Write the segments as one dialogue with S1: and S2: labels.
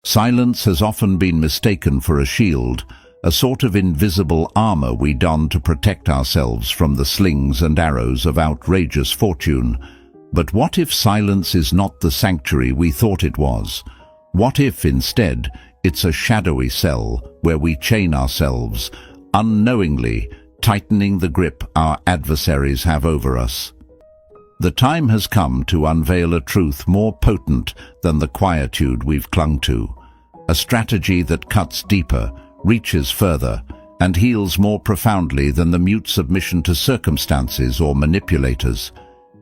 S1: Silence has often been mistaken for a shield, a sort of invisible armor we don to protect ourselves from the slings and arrows of outrageous fortune. But what if silence is not the sanctuary we thought it was? What if, instead, it's a shadowy cell where we chain ourselves, unknowingly tightening the grip our adversaries have over us? The time has come to unveil a truth more potent than the quietude we've clung to, a strategy that cuts deeper, reaches further, and heals more profoundly than the mute submission to circumstances or manipulators.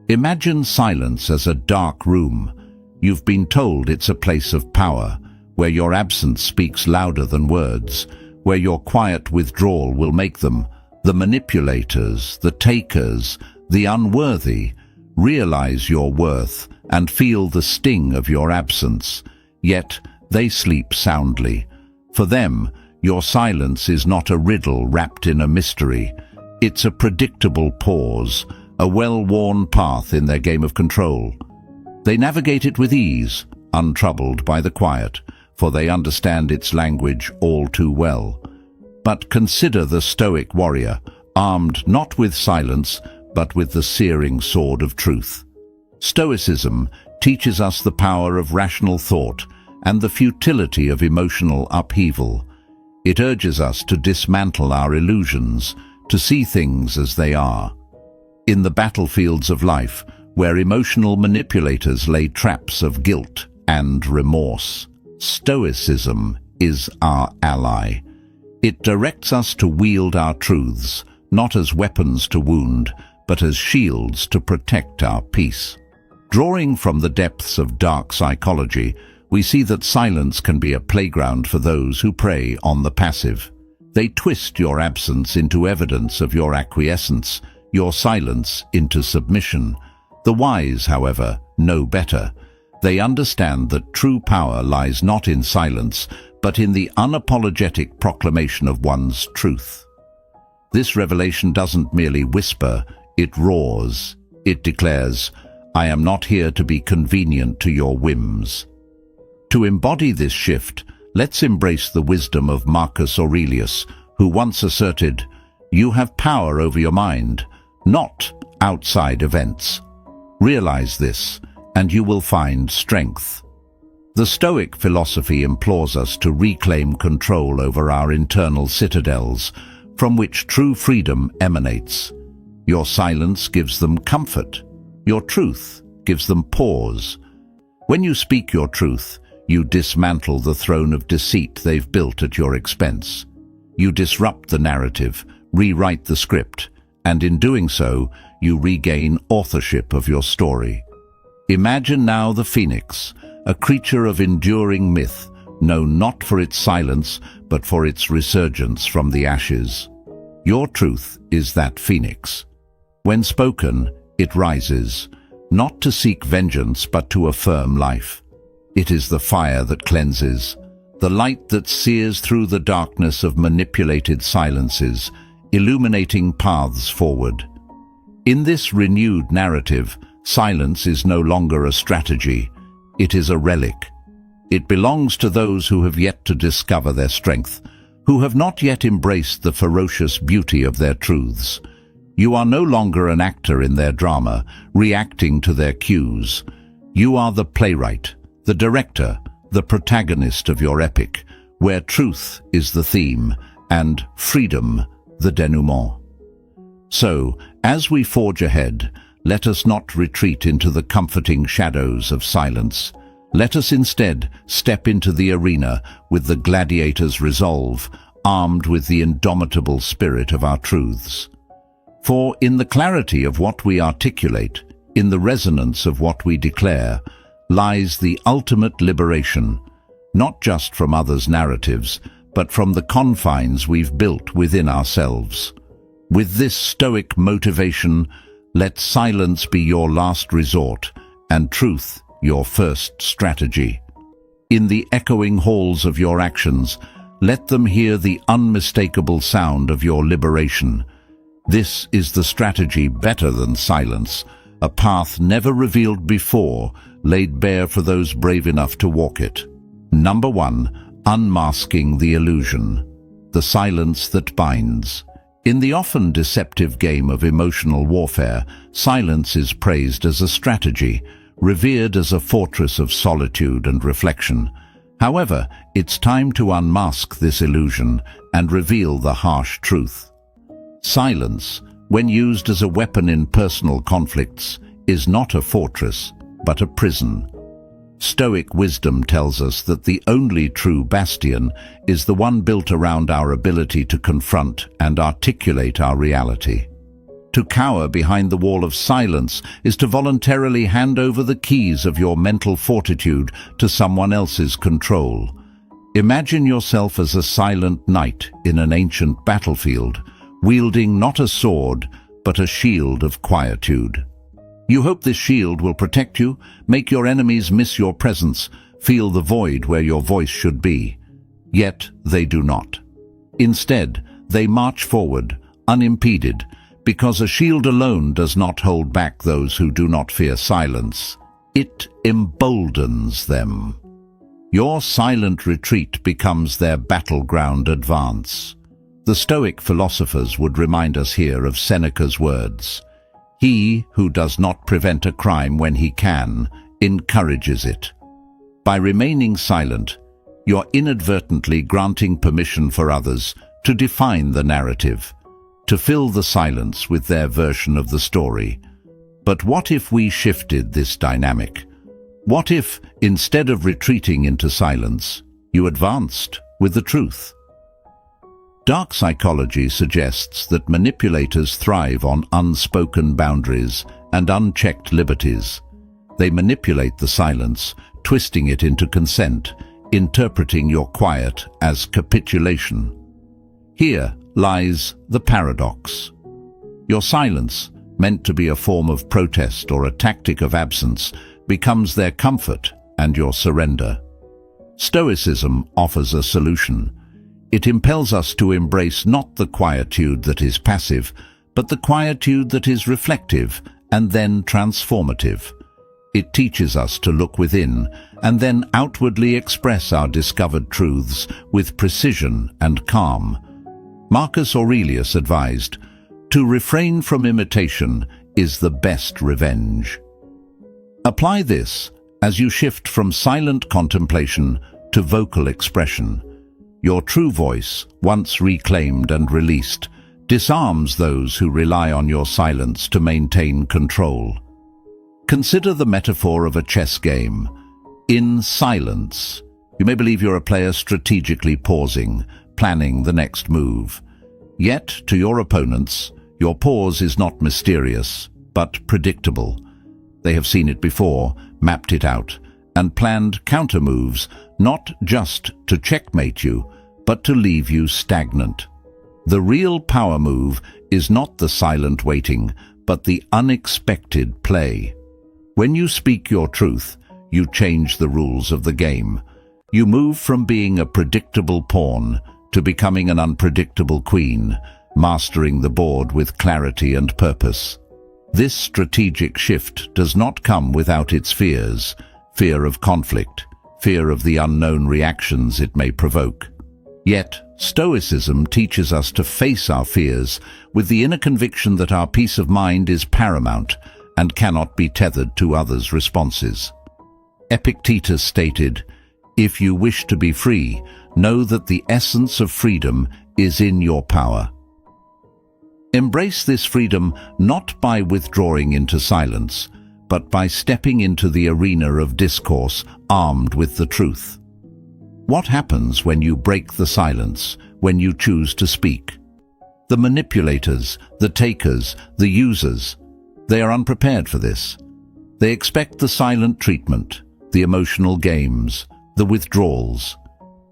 S1: Imagine silence as a dark room. You've been told it's a place of power, where your absence speaks louder than words, where your quiet withdrawal will make them, the manipulators, the takers, the unworthy, realize your worth and feel the sting of your absence. Yet they sleep soundly. For them, your silence is not a riddle wrapped in a mystery. It's a predictable pause, a well-worn path in their game of control. They navigate it with ease, untroubled by the quiet, for they understand its language all too well. But consider the Stoic warrior, armed not with silence, but with the searing sword of truth. Stoicism teaches us the power of rational thought and the futility of emotional upheaval. It urges us to dismantle our illusions, to see things as they are. In the battlefields of life, where emotional manipulators lay traps of guilt and remorse, Stoicism is our ally. It directs us to wield our truths, not as weapons to wound, but as shields to protect our peace. Drawing from the depths of dark psychology, we see that silence can be a playground for those who prey on the passive. They twist your absence into evidence of your acquiescence, your silence into submission. The wise, however, know better. They understand that true power lies not in silence, but in the unapologetic proclamation of one's truth. This revelation doesn't merely whisper, it roars. It declares, "I am not here to be convenient to your whims." To embody this shift, let's embrace the wisdom of Marcus Aurelius, who once asserted, "You have power over your mind, not outside events." Realize this, and you will find strength. The Stoic philosophy implores us to reclaim control over our internal citadels, from which true freedom emanates. Your silence gives them comfort. Your truth gives them pause. When you speak your truth, you dismantle the throne of deceit they've built at your expense. You disrupt the narrative, rewrite the script, and in doing so, you regain authorship of your story. Imagine now the phoenix, a creature of enduring myth, known not for its silence, but for its resurgence from the ashes. Your truth is that phoenix. When spoken, it rises, not to seek vengeance but to affirm life. It is the fire that cleanses, the light that sears through the darkness of manipulated silences, illuminating paths forward. In this renewed narrative, silence is no longer a strategy, it is a relic. It belongs to those who have yet to discover their strength, who have not yet embraced the ferocious beauty of their truths. You are no longer an actor in their drama, reacting to their cues. You are the playwright, the director, the protagonist of your epic, where truth is the theme and freedom the denouement. So, as we forge ahead, let us not retreat into the comforting shadows of silence. Let us instead step into the arena with the gladiator's resolve, armed with the indomitable spirit of our truths. For in the clarity of what we articulate, in the resonance of what we declare, lies the ultimate liberation, not just from others' narratives, but from the confines we've built within ourselves. With this Stoic motivation, let silence be your last resort, and truth your first strategy. In the echoing halls of your actions, let them hear the unmistakable sound of your liberation. This is the strategy better than silence, a path never revealed before, laid bare for those brave enough to walk it. Number 1. Unmasking the illusion. The silence that binds. In the often deceptive game of emotional warfare, silence is praised as a strategy, revered as a fortress of solitude and reflection. However, it's time to unmask this illusion and reveal the harsh truth. Silence, when used as a weapon in personal conflicts, is not a fortress, but a prison. Stoic wisdom tells us that the only true bastion is the one built around our ability to confront and articulate our reality. To cower behind the wall of silence is to voluntarily hand over the keys of your mental fortitude to someone else's control. Imagine yourself as a silent knight in an ancient battlefield, wielding not a sword, but a shield of quietude. You hope this shield will protect you, make your enemies miss your presence, feel the void where your voice should be. Yet they do not. Instead, they march forward, unimpeded, because a shield alone does not hold back those who do not fear silence. It emboldens them. Your silent retreat becomes their battleground advance. The Stoic philosophers would remind us here of Seneca's words. He who does not prevent a crime when he can, encourages it. By remaining silent, you're inadvertently granting permission for others to define the narrative, to fill the silence with their version of the story. But what if we shifted this dynamic? What if, instead of retreating into silence, you advanced with the truth? Dark psychology suggests that manipulators thrive on unspoken boundaries and unchecked liberties. They manipulate the silence, twisting it into consent, interpreting your quiet as capitulation. Here lies the paradox. Your silence, meant to be a form of protest or a tactic of absence, becomes their comfort and your surrender. Stoicism offers a solution. It impels us to embrace not the quietude that is passive, but the quietude that is reflective and then transformative. It teaches us to look within and then outwardly express our discovered truths with precision and calm. Marcus Aurelius advised, "To refrain from imitation is the best revenge." Apply this as you shift from silent contemplation to vocal expression. Your true voice, once reclaimed and released, disarms those who rely on your silence to maintain control. Consider the metaphor of a chess game. In silence, you may believe you're a player strategically pausing, planning the next move. Yet, to your opponents, your pause is not mysterious, but predictable. They have seen it before, mapped it out, and planned counter-moves, not just to checkmate you, but to leave you stagnant. The real power move is not the silent waiting, but the unexpected play. When you speak your truth, you change the rules of the game. You move from being a predictable pawn to becoming an unpredictable queen, mastering the board with clarity and purpose. This strategic shift does not come without its fears: fear of conflict, fear of the unknown reactions it may provoke. Yet, Stoicism teaches us to face our fears with the inner conviction that our peace of mind is paramount and cannot be tethered to others' responses. Epictetus stated, "If you wish to be free, know that the essence of freedom is in your power." Embrace this freedom not by withdrawing into silence, but by stepping into the arena of discourse armed with the truth. What happens when you break the silence, when you choose to speak? The manipulators, the takers, the users, they are unprepared for this. They expect the silent treatment, the emotional games, the withdrawals.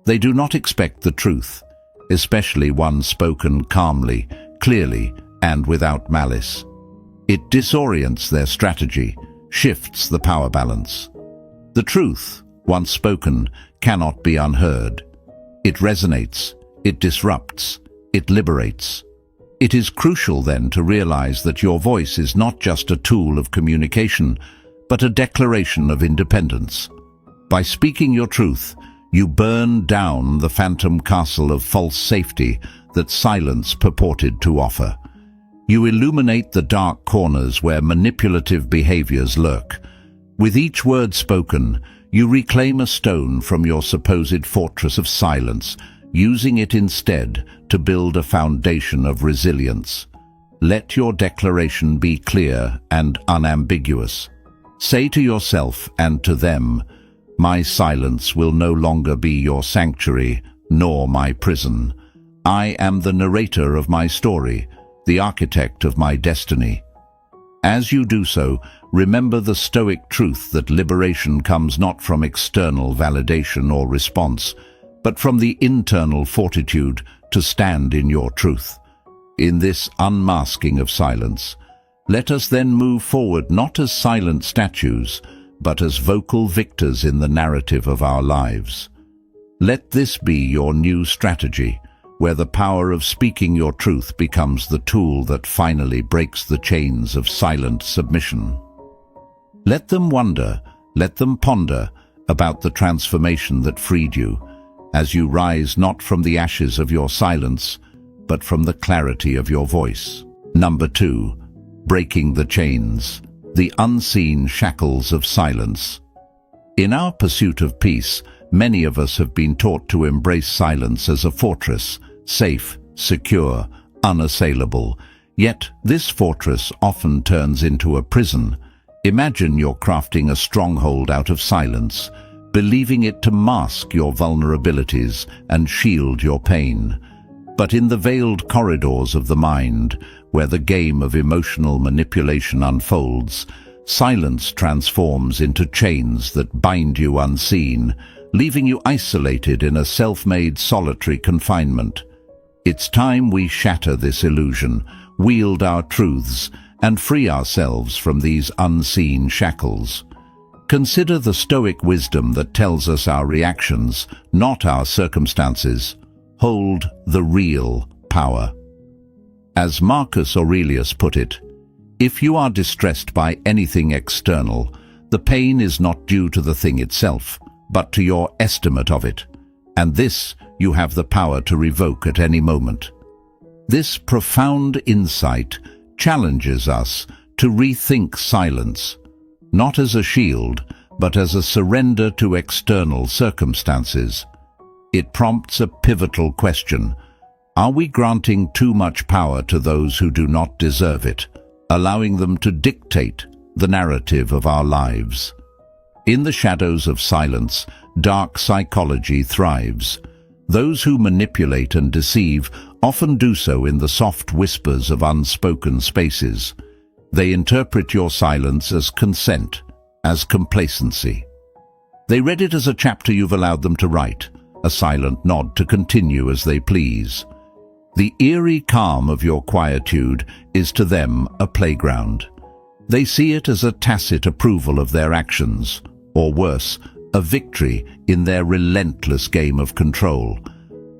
S1: They do not expect the truth, especially one spoken calmly, clearly, and without malice. It disorients their strategy, shifts the power balance. The truth, once spoken, cannot be unheard. It resonates, it disrupts, it liberates. It is crucial then to realize that your voice is not just a tool of communication, but a declaration of independence. By speaking your truth, You burn down the phantom castle of false safety that silence purported to offer. You illuminate the dark corners where manipulative behaviors lurk. With each word spoken, you reclaim a stone from your supposed fortress of silence, using it instead to build a foundation of resilience. Let your declaration be clear and unambiguous. Say to yourself and to them, "My silence will no longer be your sanctuary, nor my prison. I am the narrator of my story, the architect of my destiny." As you do so, remember the Stoic truth that liberation comes not from external validation or response, but from the internal fortitude to stand in your truth. In this unmasking of silence, let us then move forward not as silent statues, but as vocal victors in the narrative of our lives. Let this be your new strategy, where the power of speaking your truth becomes the tool that finally breaks the chains of silent submission. Let them wonder, let them ponder about the transformation that freed you, as you rise not from the ashes of your silence, but from the clarity of your voice. Number 2, breaking the chains, the unseen shackles of silence. In our pursuit of peace, many of us have been taught to embrace silence as a fortress, safe, secure, unassailable. Yet this fortress often turns into a prison. Imagine you're crafting a stronghold out of silence, believing it to mask your vulnerabilities and shield your pain. But in the veiled corridors of the mind, where the game of emotional manipulation unfolds, silence transforms into chains that bind you unseen, leaving you isolated in a self-made solitary confinement. It's time we shatter this illusion, wield our truths, and free ourselves from these unseen shackles. Consider the Stoic wisdom that tells us our reactions, not our circumstances, hold the real power. As Marcus Aurelius put it, if you are distressed by anything external, the pain is not due to the thing itself, but to your estimate of it, and this you have the power to revoke at any moment. This profound insight challenges us to rethink silence, not as a shield, but as a surrender to external circumstances. It prompts a pivotal question. Are we granting too much power to those who do not deserve it, allowing them to dictate the narrative of our lives? In the shadows of silence, dark psychology thrives. Those who manipulate and deceive often do so in the soft whispers of unspoken spaces. They interpret your silence as consent, as complacency. They read it as a chapter you've allowed them to write, a silent nod to continue as they please. The eerie calm of your quietude is to them a playground. They see it as a tacit approval of their actions, or worse, a victory in their relentless game of control.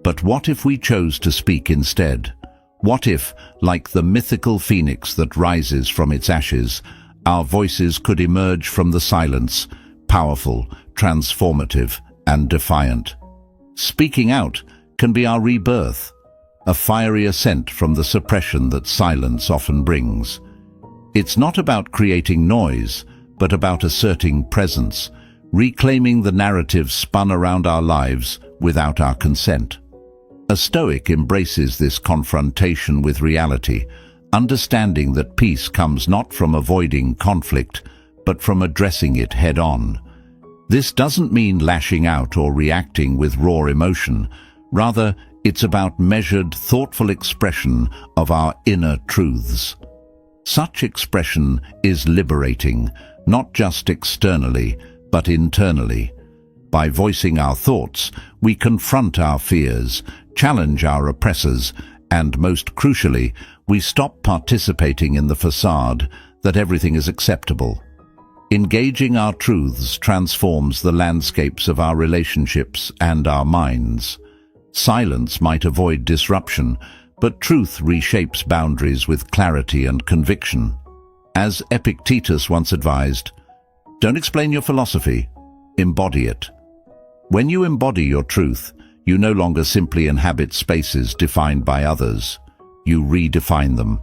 S1: But what if we chose to speak instead? What if, like the mythical phoenix that rises from its ashes, our voices could emerge from the silence, powerful, transformative, and defiant? Speaking out can be our rebirth, a fiery ascent from the suppression that silence often brings. It's not about creating noise, but about asserting presence, reclaiming the narrative spun around our lives without our consent. A Stoic embraces this confrontation with reality, understanding that peace comes not from avoiding conflict, but from addressing it head-on. This doesn't mean lashing out or reacting with raw emotion. Rather, it's about measured, thoughtful expression of our inner truths. Such expression is liberating, not just externally, but internally. By voicing our thoughts, we confront our fears, challenge our oppressors, and most crucially, we stop participating in the facade that everything is acceptable. Engaging our truths transforms the landscapes of our relationships and our minds. Silence might avoid disruption, but truth reshapes boundaries with clarity and conviction. As Epictetus once advised, don't explain your philosophy, embody it. When you embody your truth, you no longer simply inhabit spaces defined by others. You redefine them.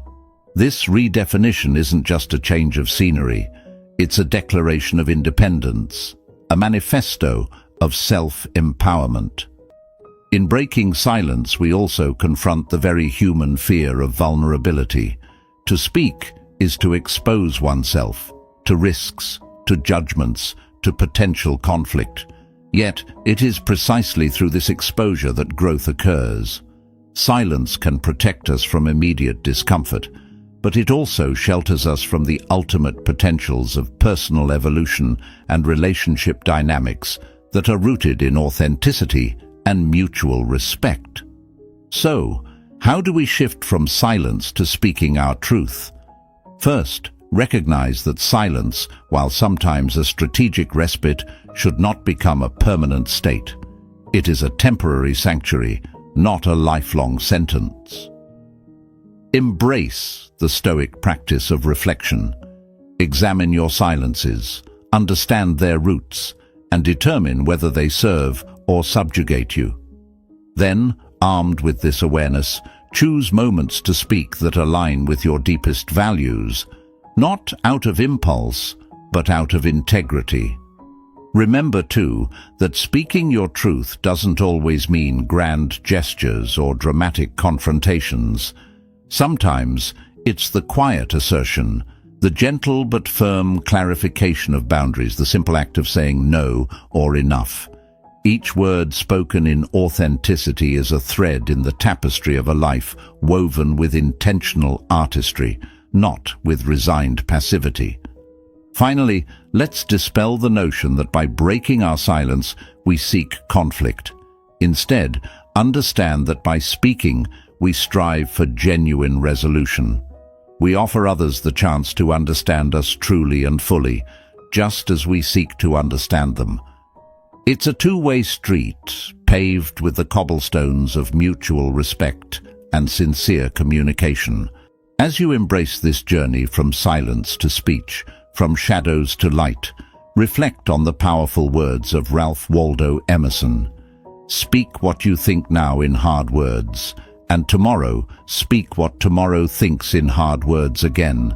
S1: This redefinition isn't just a change of scenery. It's a declaration of independence, a manifesto of self-empowerment. In breaking silence, we also confront the very human fear of vulnerability. To speak is to expose oneself to risks, to judgments, to potential conflict. Yet, it is precisely through this exposure that growth occurs. Silence can protect us from immediate discomfort, but it also shelters us from the ultimate potentials of personal evolution and relationship dynamics that are rooted in authenticity and mutual respect. So, how do we shift from silence to speaking our truth? First, recognize that silence, while sometimes a strategic respite, should not become a permanent state. It is a temporary sanctuary, not a lifelong sentence. Embrace the Stoic practice of reflection. Examine your silences, understand their roots, and determine whether they serve or subjugate you. Then, armed with this awareness, choose moments to speak that align with your deepest values, not out of impulse, but out of integrity. Remember, too, that speaking your truth doesn't always mean grand gestures or dramatic confrontations. Sometimes it's the quiet assertion, the gentle but firm clarification of boundaries, the simple act of saying no or enough. Each word spoken in authenticity is a thread in the tapestry of a life woven with intentional artistry, not with resigned passivity. Finally, let's dispel the notion that by breaking our silence, we seek conflict. Instead, understand that by speaking, we strive for genuine resolution. We offer others the chance to understand us truly and fully, just as we seek to understand them. It's a two-way street, paved with the cobblestones of mutual respect and sincere communication. As you embrace this journey from silence to speech, from shadows to light, reflect on the powerful words of Ralph Waldo Emerson. Speak what you think now in hard words, and tomorrow speak what tomorrow thinks in hard words again,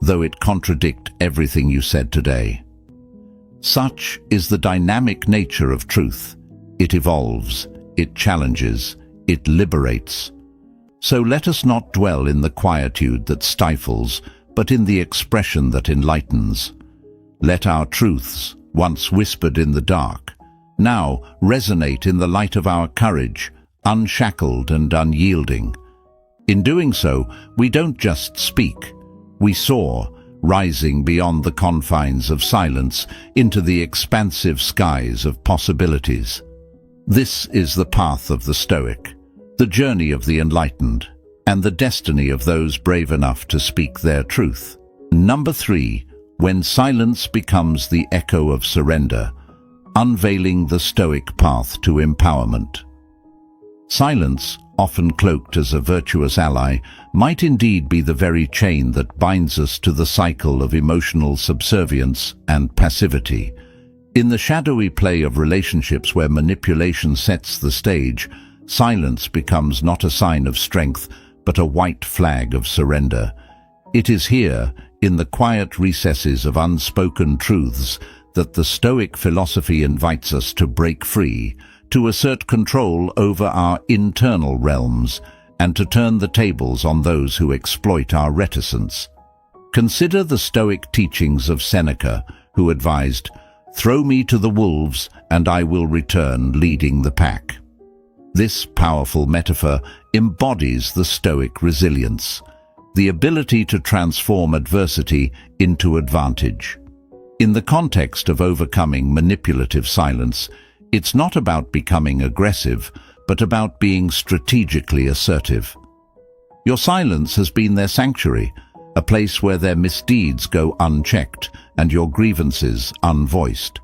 S1: though it contradict everything you said today. Such is the dynamic nature of truth. It evolves, it challenges, it liberates. So let us not dwell in the quietude that stifles, but in the expression that enlightens. Let our truths, once whispered in the dark, now resonate in the light of our courage, unshackled and unyielding. In doing so, we don't just speak, we soar, rising beyond the confines of silence into the expansive skies of possibilities. This is the path of the Stoic, the journey of the enlightened, and the destiny of those brave enough to speak their truth. Number 3, when silence becomes the echo of surrender, unveiling the Stoic path to empowerment. Silence, often cloaked as a virtuous ally, might indeed be the very chain that binds us to the cycle of emotional subservience and passivity. In the shadowy play of relationships where manipulation sets the stage, silence becomes not a sign of strength, but a white flag of surrender. It is here, in the quiet recesses of unspoken truths, that the Stoic philosophy invites us to break free, to assert control over our internal realms, and to turn the tables on those who exploit our reticence. Consider the Stoic teachings of Seneca, who advised, "Throw me to the wolves, and I will return leading the pack." This powerful metaphor embodies the Stoic resilience, the ability to transform adversity into advantage. In the context of overcoming manipulative silence, it's not about becoming aggressive, but about being strategically assertive. Your silence has been their sanctuary, a place where their misdeeds go unchecked and your grievances unvoiced.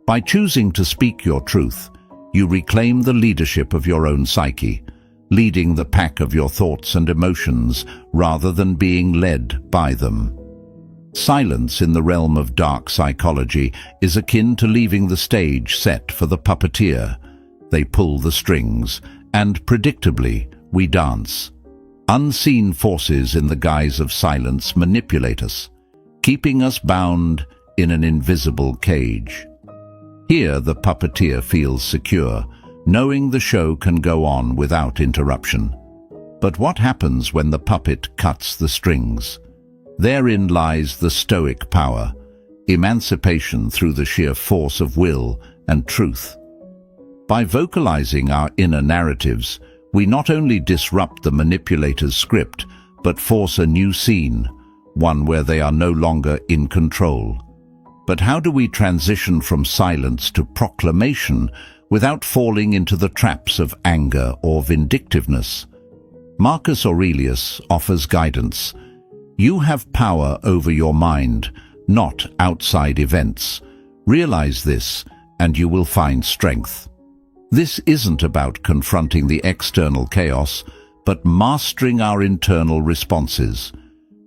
S1: By choosing to speak your truth, you reclaim the leadership of your own psyche, leading the pack of your thoughts and emotions rather than being led by them. Silence in the realm of dark psychology is akin to leaving the stage set for the puppeteer. They pull the strings, and predictably, we dance. Unseen forces in the guise of silence manipulate us, keeping us bound in an invisible cage. Here the puppeteer feels secure, knowing the show can go on without interruption. But what happens when the puppet cuts the strings? Therein lies the Stoic power, emancipation through the sheer force of will and truth. By vocalizing our inner narratives, we not only disrupt the manipulator's script, but force a new scene, one where they are no longer in control. But how do we transition from silence to proclamation without falling into the traps of anger or vindictiveness? Marcus Aurelius offers guidance. You have power over your mind, not outside events. Realize this, and you will find strength. This isn't about confronting the external chaos, but mastering our internal responses.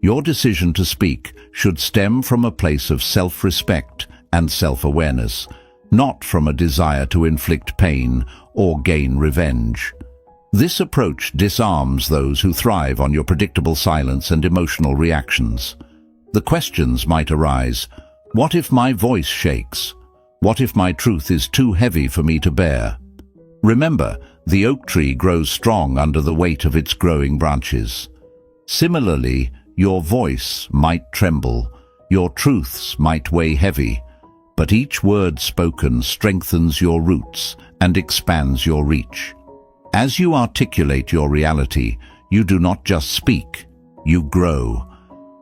S1: Your decision to speak should stem from a place of self-respect and self-awareness, not from a desire to inflict pain or gain revenge. This approach disarms those who thrive on your predictable silence and emotional reactions. The questions might arise: what if my voice shakes? What if my truth is too heavy for me to bear? Remember, the oak tree grows strong under the weight of its growing branches. Similarly, your voice might tremble, your truths might weigh heavy, but each word spoken strengthens your roots and expands your reach. As you articulate your reality, you do not just speak, you grow.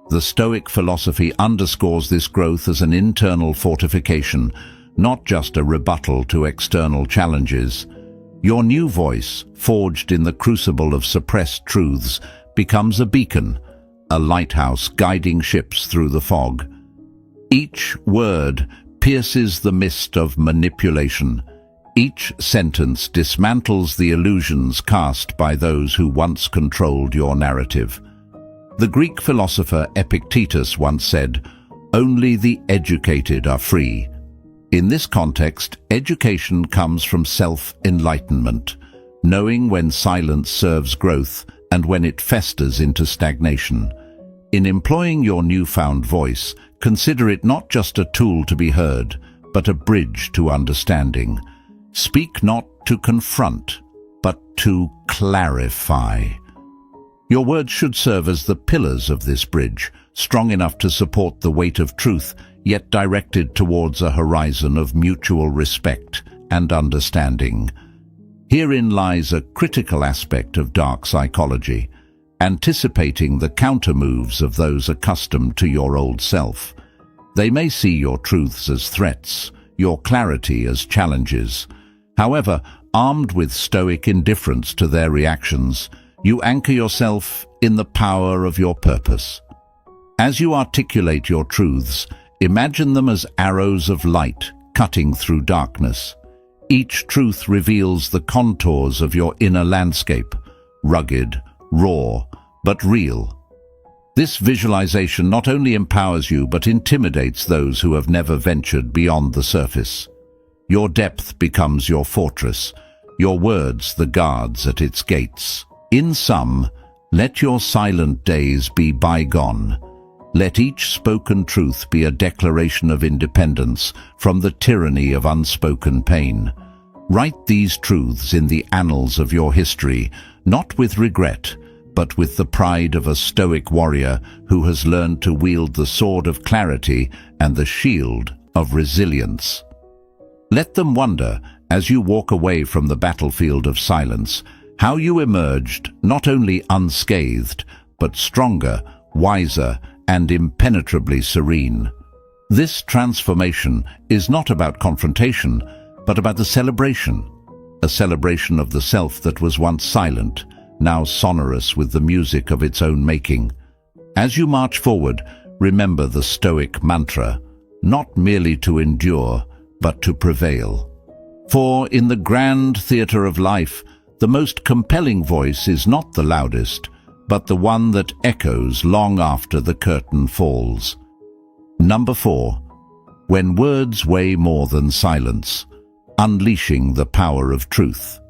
S1: The Stoic philosophy underscores this growth as an internal fortification, not just a rebuttal to external challenges. Your new voice, forged in the crucible of suppressed truths, becomes a beacon, a lighthouse guiding ships through the fog. Each word pierces the mist of manipulation. Each sentence dismantles the illusions cast by those who once controlled your narrative. The Greek philosopher Epictetus once said, "Only the educated are free." In this context, education comes from self-enlightenment, knowing when silence serves growth and when it festers into stagnation. In employing your newfound voice, consider it not just a tool to be heard, but a bridge to understanding. Speak not to confront, but to clarify. Your words should serve as the pillars of this bridge, strong enough to support the weight of truth, yet directed towards a horizon of mutual respect and understanding. Herein lies a critical aspect of dark psychology, anticipating the counter-moves of those accustomed to your old self. They may see your truths as threats, your clarity as challenges. However, armed with stoic indifference to their reactions, you anchor yourself in the power of your purpose. As you articulate your truths, imagine them as arrows of light cutting through darkness. Each truth reveals the contours of your inner landscape, rugged, raw, but real. This visualization not only empowers you but intimidates those who have never ventured beyond the surface. Your depth becomes your fortress, your words the guards at its gates. In sum, let your silent days be bygone. Let each spoken truth be a declaration of independence from the tyranny of unspoken pain. Write these truths in the annals of your history, not with regret, but with the pride of a stoic warrior who has learned to wield the sword of clarity and the shield of resilience. Let them wonder, as you walk away from the battlefield of silence, how you emerged not only unscathed, but stronger, wiser, and impenetrably serene. This transformation is not about confrontation, but about the celebration, a celebration of the self that was once silent, now sonorous with the music of its own making. As you march forward, remember the Stoic mantra, not merely to endure, but to prevail. For in the grand theatre of life, the most compelling voice is not the loudest, but the one that echoes long after the curtain falls. Number 4. When words weigh more than silence, unleashing the power of truth.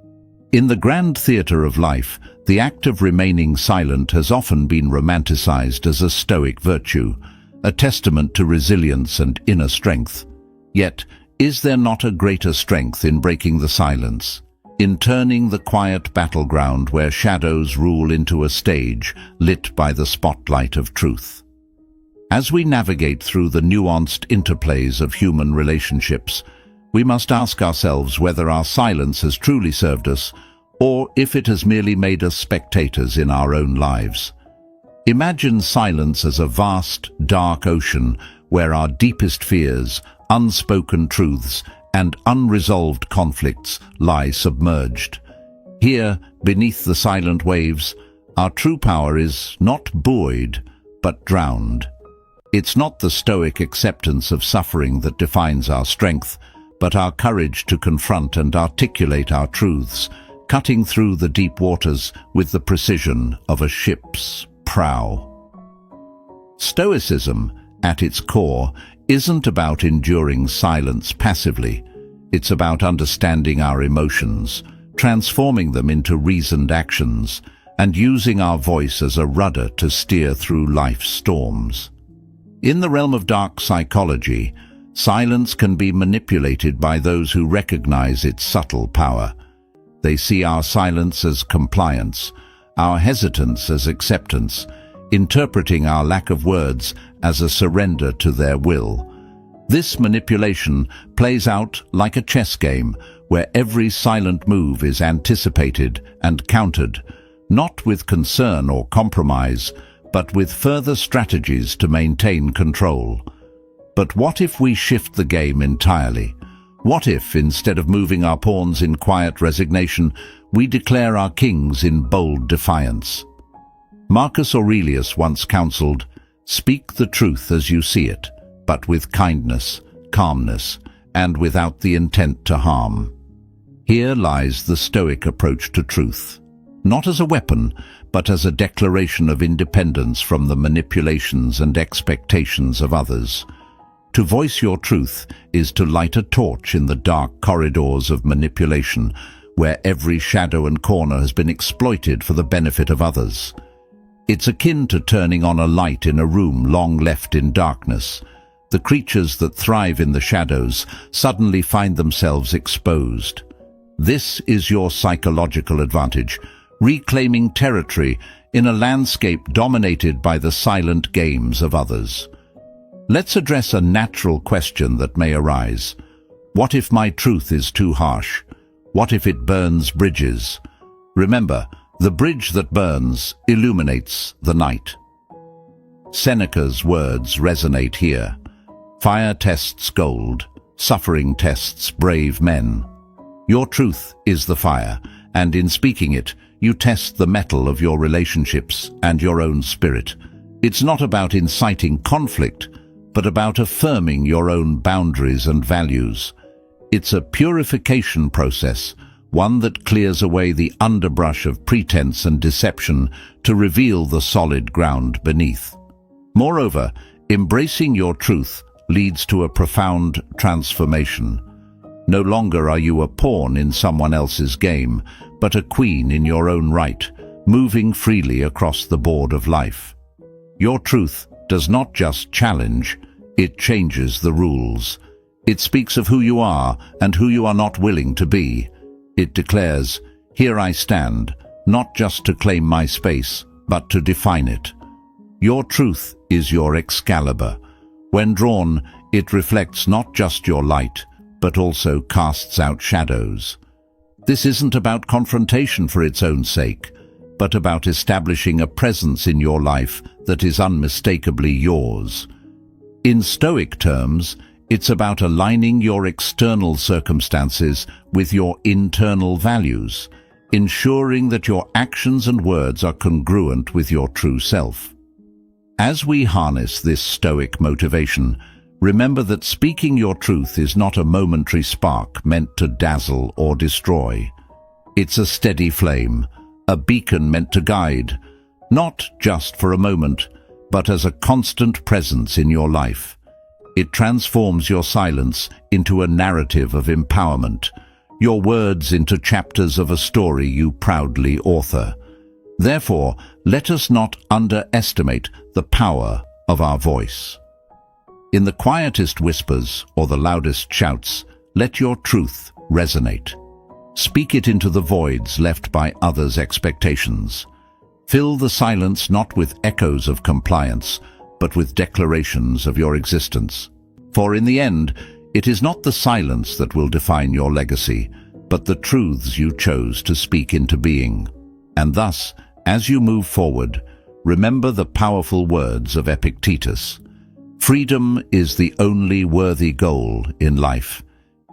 S1: In the grand theatre of life, the act of remaining silent has often been romanticized as a Stoic virtue, a testament to resilience and inner strength. Yet, is there not a greater strength in breaking the silence, in turning the quiet battleground where shadows rule into a stage lit by the spotlight of truth? As we navigate through the nuanced interplays of human relationships, we must ask ourselves whether our silence has truly served us, or if it has merely made us spectators in our own lives. Imagine silence as a vast, dark ocean where our deepest fears, unspoken truths, and unresolved conflicts lie submerged. Here, beneath the silent waves, our true power is not buoyed, but drowned. It's not the Stoic acceptance of suffering that defines our strength, but our courage to confront and articulate our truths, cutting through the deep waters with the precision of a ship's prow. Stoicism, at its core, isn't about enduring silence passively. It's about understanding our emotions, transforming them into reasoned actions, and using our voice as a rudder to steer through life's storms. In the realm of dark psychology, silence can be manipulated by those who recognize its subtle power. They see our silence as compliance, our hesitance as acceptance, interpreting our lack of words as a surrender to their will. This manipulation plays out like a chess game, where every silent move is anticipated and countered, not with concern or compromise, but with further strategies to maintain control. But what if we shift the game entirely? What if, instead of moving our pawns in quiet resignation, we declare our kings in bold defiance? Marcus Aurelius once counseled, "Speak the truth as you see it, but with kindness, calmness, and without the intent to harm." Here lies the Stoic approach to truth, not as a weapon, but as a declaration of independence from the manipulations and expectations of others. To voice your truth is to light a torch in the dark corridors of manipulation, where every shadow and corner has been exploited for the benefit of others. It's akin to turning on a light in a room long left in darkness. The creatures that thrive in the shadows suddenly find themselves exposed. This is your psychological advantage, reclaiming territory in a landscape dominated by the silent games of others. Let's address a natural question that may arise. What if my truth is too harsh? What if it burns bridges? Remember, the bridge that burns illuminates the night. Seneca's words resonate here. Fire tests gold, suffering tests brave men. Your truth is the fire, and in speaking it, you test the mettle of your relationships and your own spirit. It's not about inciting conflict, but about affirming your own boundaries and values. It's a purification process, one that clears away the underbrush of pretense and deception to reveal the solid ground beneath. Moreover, embracing your truth leads to a profound transformation. No longer are you a pawn in someone else's game, but a queen in your own right, moving freely across the board of life. Your truth does not just challenge, it changes the rules. It speaks of who you are and who you are not willing to be. It declares, "Here I stand, not just to claim my space, but to define it." Your truth is your Excalibur. When drawn, it reflects not just your light, but also casts out shadows. This isn't about confrontation for its own sake, but about establishing a presence in your life that is unmistakably yours. In Stoic terms, it's about aligning your external circumstances with your internal values, ensuring that your actions and words are congruent with your true self. As we harness this Stoic motivation, remember that speaking your truth is not a momentary spark meant to dazzle or destroy. It's a steady flame, a beacon meant to guide, not just for a moment, but as a constant presence in your life. It transforms your silence into a narrative of empowerment, your words into chapters of a story you proudly author. Therefore, let us not underestimate the power of our voice. In the quietest whispers or the loudest shouts, let your truth resonate. Speak it into the voids left by others' expectations. Fill the silence not with echoes of compliance, but with declarations of your existence. For in the end, it is not the silence that will define your legacy, but the truths you chose to speak into being. And thus, as you move forward, remember the powerful words of Epictetus. Freedom is the only worthy goal in life.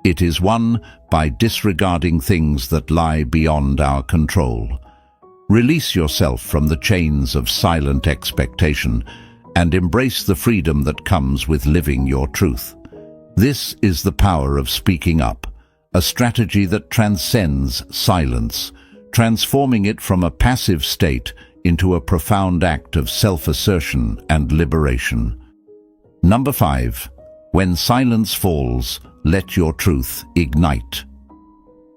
S1: It is won by disregarding things that lie beyond our control. Release yourself from the chains of silent expectation and embrace the freedom that comes with living your truth. This is the power of speaking up, a strategy that transcends silence, transforming it from a passive state into a profound act of self-assertion and liberation. Number 5. When silence falls, let your truth ignite.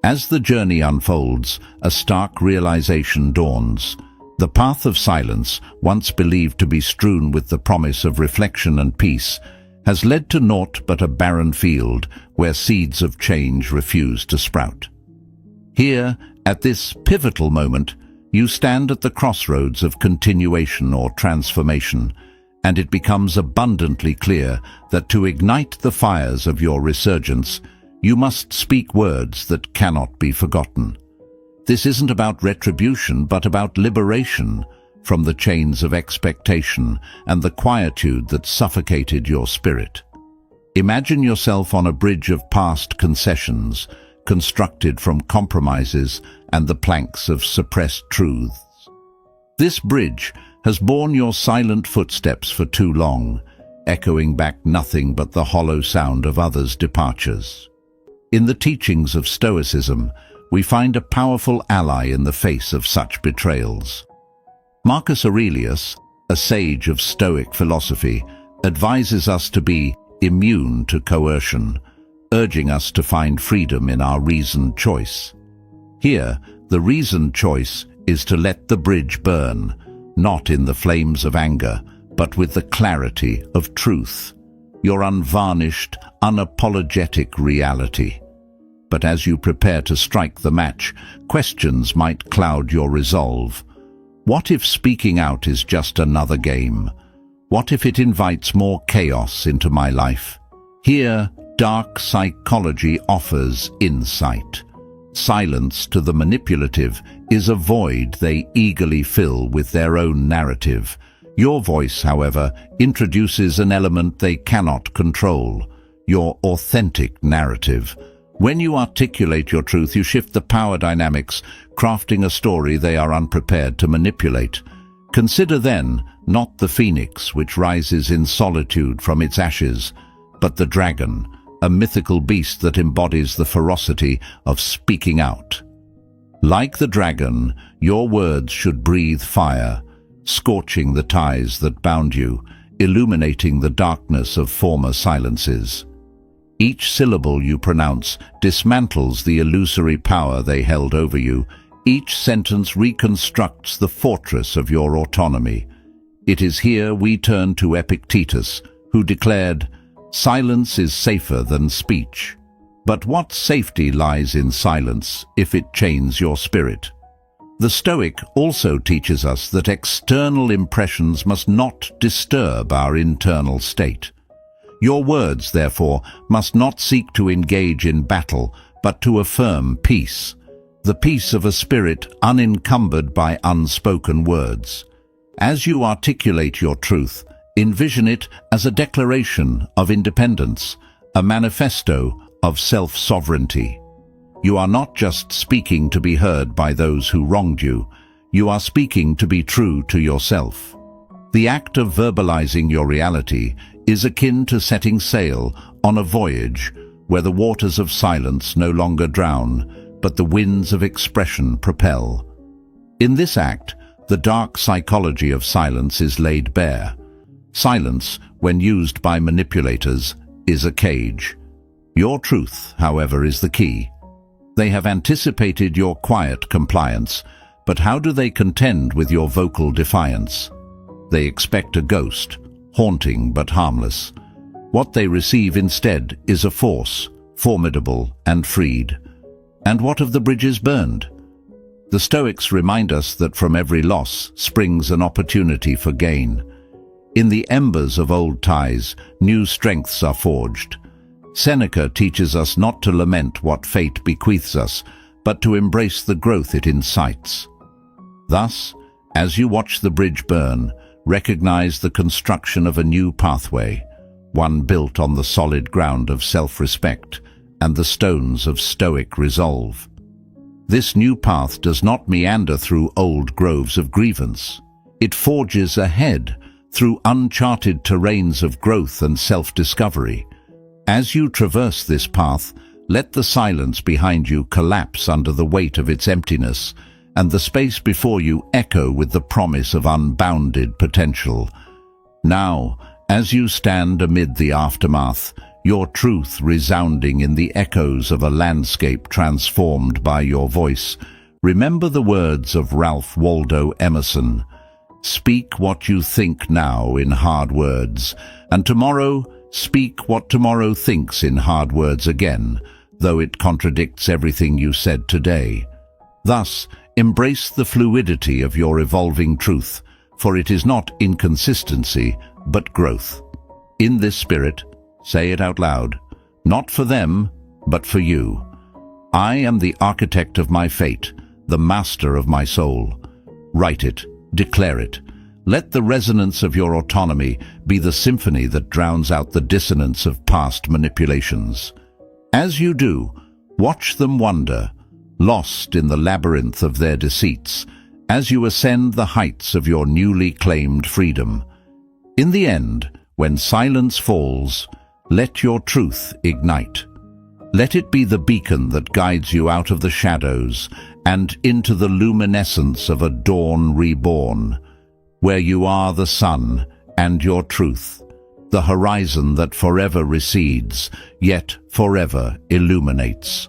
S1: As the journey unfolds, a stark realization dawns. The path of silence, once believed to be strewn with the promise of reflection and peace, has led to naught but a barren field where seeds of change refuse to sprout. Here, at this pivotal moment, you stand at the crossroads of continuation or transformation, and it becomes abundantly clear that to ignite the fires of your resurgence, you must speak words that cannot be forgotten. This isn't about retribution, but about liberation from the chains of expectation and the quietude that suffocated your spirit. Imagine yourself on a bridge of past concessions, constructed from compromises and the planks of suppressed truths. This bridge has borne your silent footsteps for too long, echoing back nothing but the hollow sound of others' departures. In the teachings of Stoicism, we find a powerful ally in the face of such betrayals. Marcus Aurelius, a sage of Stoic philosophy, advises us to be immune to coercion, urging us to find freedom in our reasoned choice. Here, the reasoned choice is to let the bridge burn, not in the flames of anger, but with the clarity of truth, your unvarnished, unapologetic reality. But as you prepare to strike the match, questions might cloud your resolve. What if speaking out is just another game? What if it invites more chaos into my life? Here, dark psychology offers insight. Silence to the manipulative is a void they eagerly fill with their own narrative. Your voice, however, introduces an element they cannot control, your authentic narrative. When you articulate your truth, you shift the power dynamics, crafting a story they are unprepared to manipulate. Consider then not the phoenix which rises in solitude from its ashes, but the dragon, a mythical beast that embodies the ferocity of speaking out. Like the dragon, your words should breathe fire, scorching the ties that bound you, illuminating the darkness of former silences. Each syllable you pronounce dismantles the illusory power they held over you. Each sentence reconstructs the fortress of your autonomy. It is here we turn to Epictetus, who declared, "Silence is safer than speech." But what safety lies in silence if it chains your spirit? The Stoic also teaches us that external impressions must not disturb our internal state. Your words, therefore, must not seek to engage in battle, but to affirm peace, the peace of a spirit unencumbered by unspoken words. As you articulate your truth, envision it as a declaration of independence, a manifesto of self-sovereignty. You are not just speaking to be heard by those who wronged you, you are speaking to be true to yourself. The act of verbalizing your reality is akin to setting sail on a voyage where the waters of silence no longer drown, but the winds of expression propel. In this act, the dark psychology of silence is laid bare. Silence, when used by manipulators, is a cage. Your truth, however, is the key. They have anticipated your quiet compliance, but how do they contend with your vocal defiance? They expect a ghost, haunting but harmless. What they receive instead is a force, formidable and freed. And what of the bridges burned? The Stoics remind us that from every loss springs an opportunity for gain. In the embers of old ties, new strengths are forged. Seneca teaches us not to lament what fate bequeaths us, but to embrace the growth it incites. Thus, as you watch the bridge burn, recognize the construction of a new pathway, one built on the solid ground of self-respect and the stones of Stoic resolve. This new path does not meander through old groves of grievance. It forges ahead through uncharted terrains of growth and self-discovery. As you traverse this path, let the silence behind you collapse under the weight of its emptiness, and the space before you echo with the promise of unbounded potential. Now, as you stand amid the aftermath, your truth resounding in the echoes of a landscape transformed by your voice, remember the words of Ralph Waldo Emerson: "Speak what you think now in hard words, and tomorrow speak what tomorrow thinks in hard words again, though it contradicts everything you said today." Thus, embrace the fluidity of your evolving truth, for it is not inconsistency, but growth. In this spirit, say it out loud: not for them, but for you. I am the architect of my fate, the master of my soul. Write it, declare it. Let the resonance of your autonomy be the symphony that drowns out the dissonance of past manipulations. As you do, watch them wander, lost in the labyrinth of their deceits, as you ascend the heights of your newly claimed freedom. In the end, when silence falls, let your truth ignite. Let it be the beacon that guides you out of the shadows and into the luminescence of a dawn reborn, where you are the sun and your truth, the horizon that forever recedes, yet forever illuminates.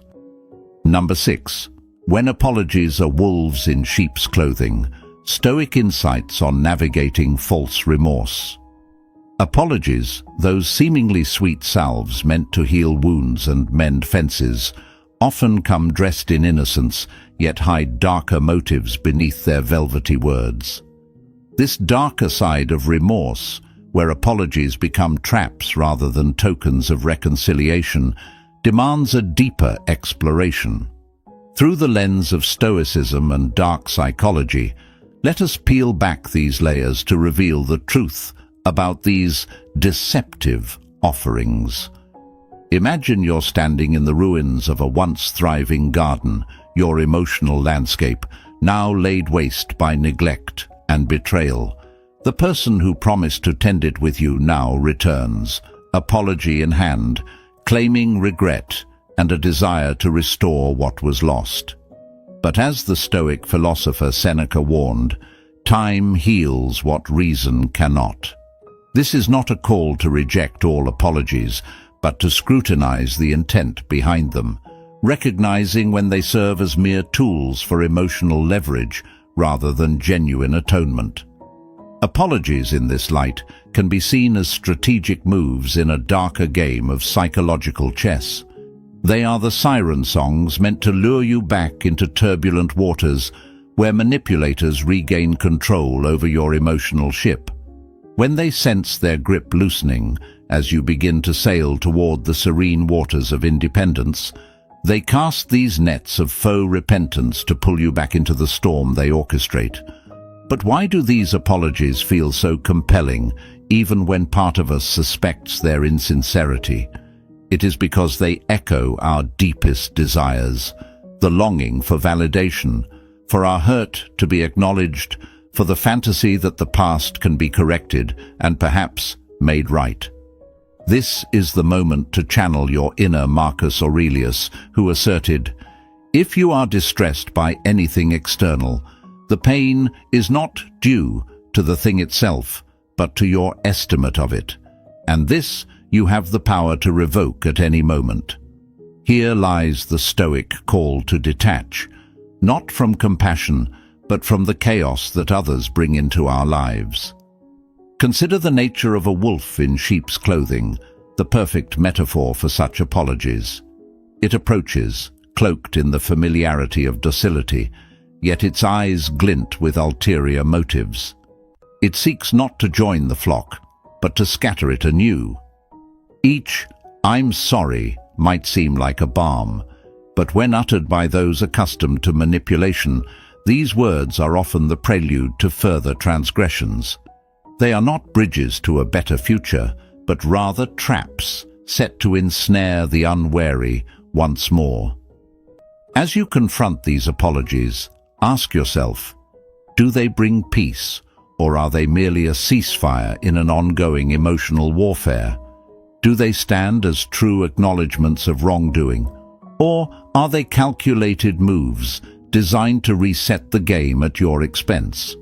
S1: Number 6. When apologies are wolves in sheep's clothing, Stoic insights on navigating false remorse. Apologies, those seemingly sweet salves meant to heal wounds and mend fences, often come dressed in innocence, yet hide darker motives beneath their velvety words. This darker side of remorse, where apologies become traps rather than tokens of reconciliation, demands a deeper exploration. Through the lens of Stoicism and dark psychology, let us peel back these layers to reveal the truth about these deceptive offerings. Imagine you're standing in the ruins of a once thriving garden, your emotional landscape now laid waste by neglect and betrayal. The person who promised to tend it with you now returns, apology in hand, claiming regret and a desire to restore what was lost. But as the Stoic philosopher Seneca warned, time heals what reason cannot. This is not a call to reject all apologies, but to scrutinize the intent behind them, recognizing when they serve as mere tools for emotional leverage rather than genuine atonement. Apologies in this light can be seen as strategic moves in a darker game of psychological chess. They are the siren songs meant to lure you back into turbulent waters where manipulators regain control over your emotional ship. When they sense their grip loosening as you begin to sail toward the serene waters of independence, they cast these nets of faux repentance to pull you back into the storm they orchestrate. But why do these apologies feel so compelling, even when part of us suspects their insincerity? It is because they echo our deepest desires, the longing for validation, for our hurt to be acknowledged, for the fantasy that the past can be corrected and perhaps made right. This is the moment to channel your inner Marcus Aurelius, who asserted, "If you are distressed by anything external, the pain is not due to the thing itself, but to your estimate of it, and this you have the power to revoke at any moment. Here lies the Stoic call to detach, not from compassion, but from the chaos that others bring into our lives. Consider the nature of a wolf in sheep's clothing, the perfect metaphor for such apologies. It approaches, cloaked in the familiarity of docility, yet its eyes glint with ulterior motives. It seeks not to join the flock, but to scatter it anew. Each "I'm sorry" might seem like a balm, but when uttered by those accustomed to manipulation, these words are often the prelude to further transgressions. They are not bridges to a better future, but rather traps set to ensnare the unwary once more. As you confront these apologies, ask yourself, do they bring peace, or are they merely a ceasefire in an ongoing emotional warfare? Do they stand as true acknowledgements of wrongdoing, or are they calculated moves designed to reset the game at your expense?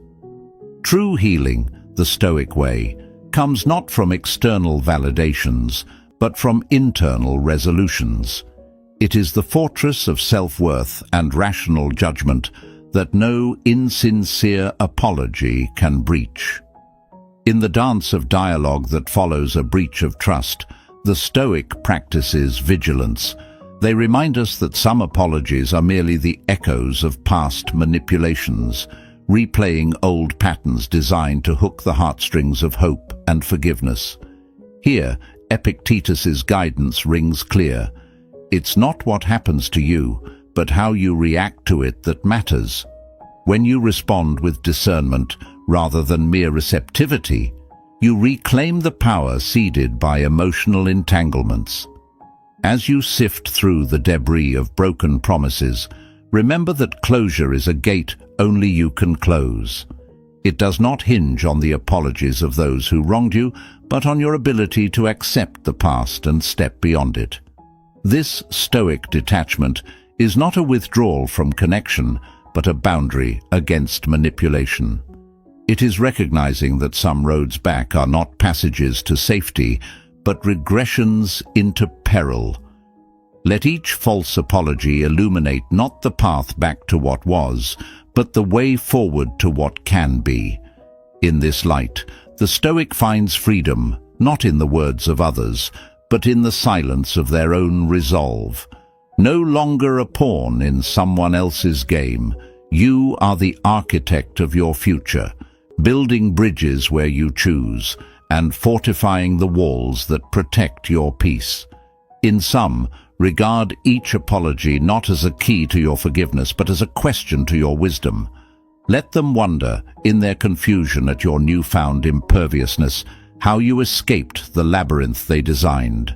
S1: True healing, the Stoic way, comes not from external validations, but from internal resolutions. It is the fortress of self-worth and rational judgment that no insincere apology can breach. In the dance of dialogue that follows a breach of trust, the Stoic practices vigilance. They remind us that some apologies are merely the echoes of past manipulations, replaying old patterns designed to hook the heartstrings of hope and forgiveness. Here, Epictetus's guidance rings clear. It's not what happens to you, but how you react to it that matters. When you respond with discernment rather than mere receptivity, you reclaim the power ceded by emotional entanglements. As you sift through the debris of broken promises, remember that closure is a gate only you can close. It does not hinge on the apologies of those who wronged you, but on your ability to accept the past and step beyond it. This Stoic detachment is not a withdrawal from connection, but a boundary against manipulation. It is recognizing that some roads back are not passages to safety, but regressions into peril. Let each false apology illuminate not the path back to what was, but the way forward to what can be. In this light, the Stoic finds freedom, not in the words of others, but in the silence of their own resolve. No longer a pawn in someone else's game, you are the architect of your future, building bridges where you choose, and fortifying the walls that protect your peace. In sum, regard each apology not as a key to your forgiveness, but as a question to your wisdom. Let them wonder, in their confusion at your newfound imperviousness, how you escaped the labyrinth they designed.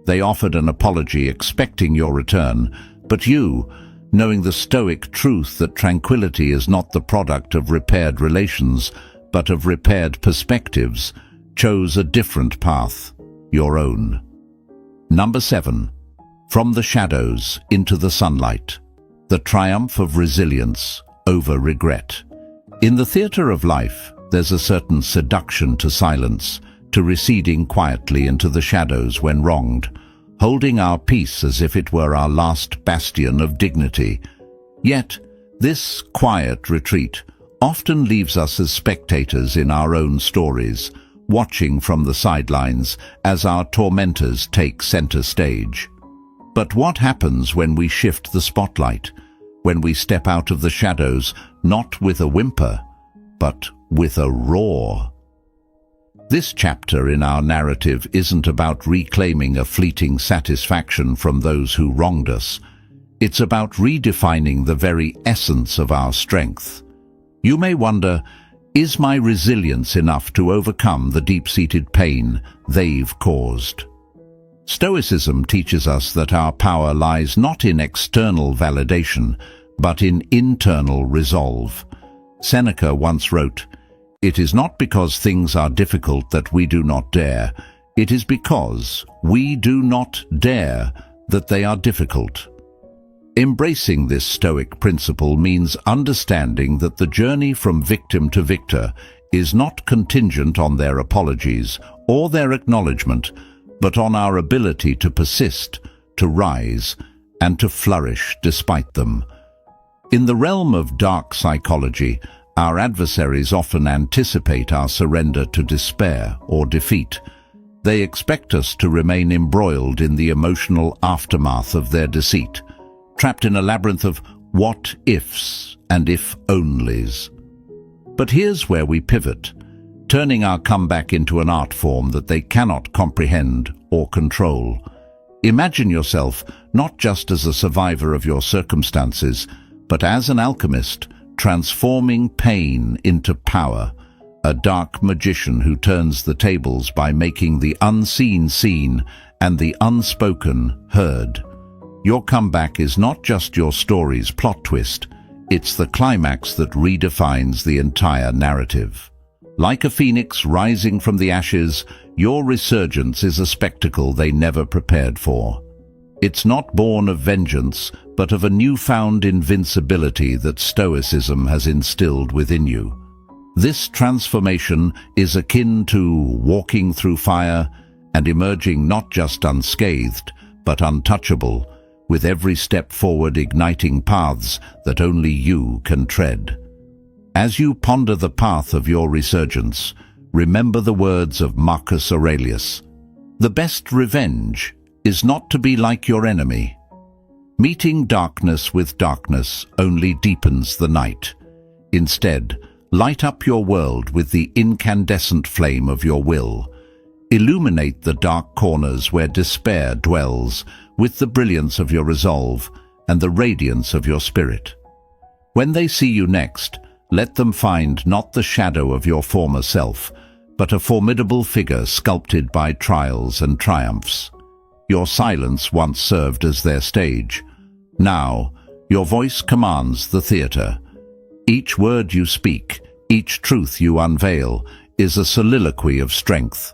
S1: They offered an apology expecting your return, but you, knowing the Stoic truth that tranquility is not the product of repaired relations, but of repaired perspectives, chose a different path, your own. Number 7. From the shadows into the sunlight. The triumph of resilience over regret. In the theater of life, there's a certain seduction to silence, to receding quietly into the shadows when wronged, holding our peace as if it were our last bastion of dignity. Yet, this quiet retreat often leaves us as spectators in our own stories, watching from the sidelines as our tormentors take center stage. But what happens when we shift the spotlight, when we step out of the shadows, not with a whimper, but with a roar? This chapter in our narrative isn't about reclaiming a fleeting satisfaction from those who wronged us. It's about redefining the very essence of our strength. You may wonder, is my resilience enough to overcome the deep-seated pain they've caused? Stoicism teaches us that our power lies not in external validation, but in internal resolve. Seneca once wrote, "It is not because things are difficult that we do not dare. It is because we do not dare that they are difficult." Embracing this Stoic principle means understanding that the journey from victim to victor is not contingent on their apologies or their acknowledgement, but on our ability to persist, to rise, and to flourish despite them. In the realm of dark psychology, our adversaries often anticipate our surrender to despair or defeat. They expect us to remain embroiled in the emotional aftermath of their deceit, trapped in a labyrinth of what-ifs and if-onlys. But here's where we pivot, turning our comeback into an art form that they cannot comprehend or control. Imagine yourself not just as a survivor of your circumstances, but as an alchemist, transforming pain into power, a dark magician who turns the tables by making the unseen seen and the unspoken heard. Your comeback is not just your story's plot twist, it's the climax that redefines the entire narrative. Like a phoenix rising from the ashes, your resurgence is a spectacle they never prepared for. It's not born of vengeance, but of a newfound invincibility that Stoicism has instilled within you. This transformation is akin to walking through fire and emerging not just unscathed, but untouchable, with every step forward igniting paths that only you can tread. As you ponder the path of your resurgence, remember the words of Marcus Aurelius. The best revenge is not to be like your enemy. Meeting darkness with darkness only deepens the night. Instead, light up your world with the incandescent flame of your will. Illuminate the dark corners where despair dwells with the brilliance of your resolve and the radiance of your spirit. When they see you next, let them find not the shadow of your former self, but a formidable figure sculpted by trials and triumphs. Your silence once served as their stage. Now, your voice commands the theater. Each word you speak, each truth you unveil, is a soliloquy of strength.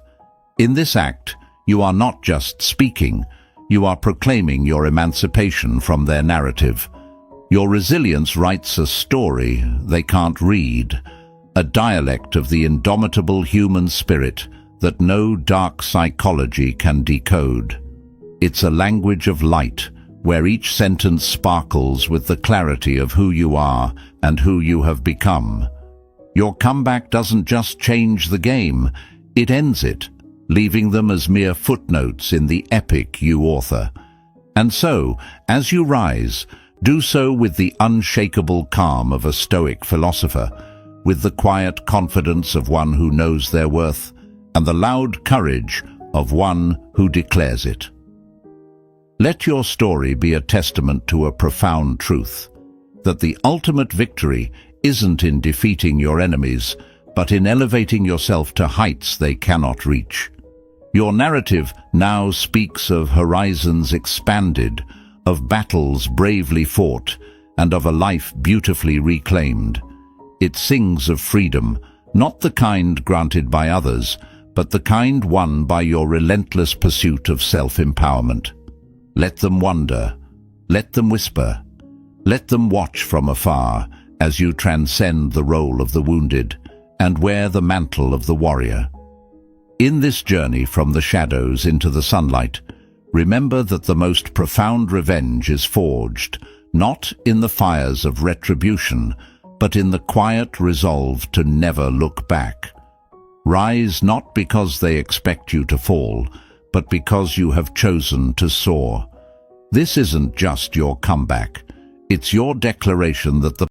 S1: In this act, you are not just speaking, you are proclaiming your emancipation from their narrative. Your resilience writes a story they can't read, a dialect of the indomitable human spirit that no dark psychology can decode. It's a language of light, where each sentence sparkles with the clarity of who you are and who you have become. Your comeback doesn't just change the game, it ends it, leaving them as mere footnotes in the epic you author. And so, as you rise, do so with the unshakable calm of a Stoic philosopher, with the quiet confidence of one who knows their worth, and the loud courage of one who declares it. Let your story be a testament to a profound truth, that the ultimate victory isn't in defeating your enemies, but in elevating yourself to heights they cannot reach. Your narrative now speaks of horizons expanded, of battles bravely fought, and of a life beautifully reclaimed. It sings of freedom, not the kind granted by others, but the kind won by your relentless pursuit of self-empowerment. Let them wonder, let them whisper, let them watch from afar as you transcend the role of the wounded and wear the mantle of the warrior. In this journey from the shadows into the sunlight, remember that the most profound revenge is forged, not in the fires of retribution, but in the quiet resolve to never look back. Rise not because they expect you to fall, but because you have chosen to soar. This isn't just your comeback, it's your declaration that the